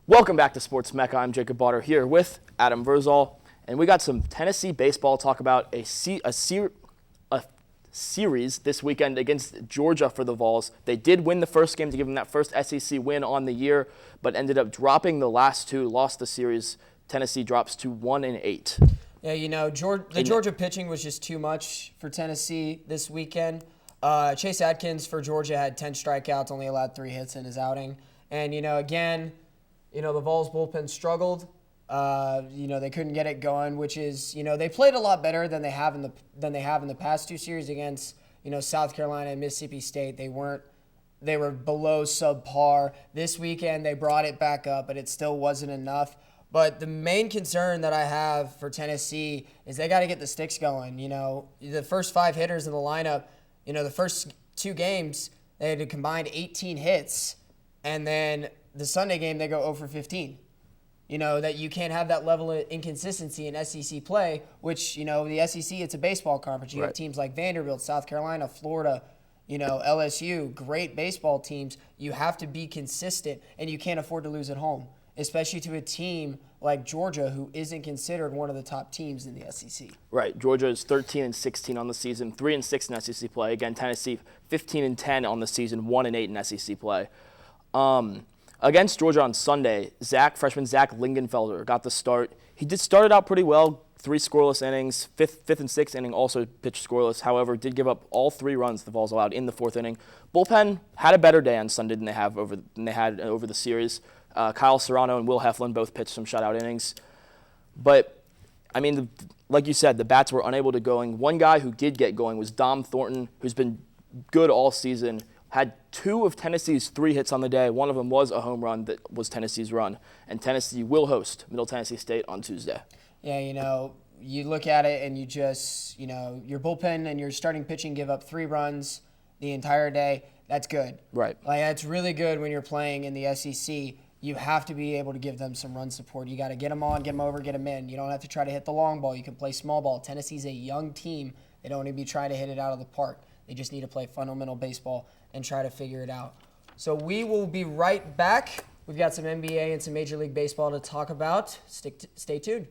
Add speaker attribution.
Speaker 1: Welcome back to Sports Mecca. I'm Jacob Botter here with Adam Verzal, and we got some Tennessee baseball to talk about a series this weekend against Georgia for the Vols. They did win the first game to give them that first SEC win on the year, but ended up dropping the last two, lost the series. Tennessee drops to 1-8.
Speaker 2: Yeah, the Georgia pitching was just too much for Tennessee this weekend. Chase Atkins for Georgia had 10 strikeouts, only allowed 3 hits in his outing. And, the Vols bullpen struggled. They couldn't get it going, which is, they played a lot better than they have in the past two series against, South Carolina and Mississippi State. They were below subpar. This weekend they brought it back up, but it still wasn't enough. But the main concern that I have for Tennessee is they got to get the sticks going. The first 5 hitters in the lineup, the first 2 games, they had a combined 18 hits. And then the Sunday game, they go 0 for 15. That you can't have that level of inconsistency in SEC play, which, the SEC, it's a baseball conference. You have teams like Vanderbilt, South Carolina, Florida, LSU, great baseball teams. You have to be consistent, and you can't afford to lose at home, especially to a team like Georgia, who isn't considered one of the top teams in the SEC.
Speaker 1: Right. Georgia is 13-16 on the season, 3-6 in SEC play. Again, Tennessee 15-10 on the season, 1-8 in SEC play. Against Georgia on Sunday, freshman Zach Lingenfelder got the start. He started out pretty well, 3 scoreless innings. Fifth and sixth inning also pitched scoreless. However, did give up all 3 runs the Vols allowed in the 4th inning. Bullpen had a better day on Sunday than they had over the series. Kyle Serrano and Will Heflin both pitched some shutout innings. But, like you said, the bats were unable to go. One guy who did get going was Dom Thornton, who's been good all season. Had 2 of Tennessee's 3 hits on the day. One of them was a home run that was Tennessee's run. And Tennessee will host Middle Tennessee State on Tuesday.
Speaker 2: Yeah, you look at it and you just, your bullpen and your starting pitching give up 3 runs the entire day. That's good.
Speaker 1: Right.
Speaker 2: That's really good when you're playing in the SEC. You have to be able to give them some run support. You got to get them on, get them over, get them in. You don't have to try to hit the long ball. You can play small ball. Tennessee's a young team. They don't need to be trying to hit it out of the park. They just need to play fundamental baseball and try to figure it out. So we will be right back. We've got some NBA and some Major League Baseball to talk about. Stay tuned.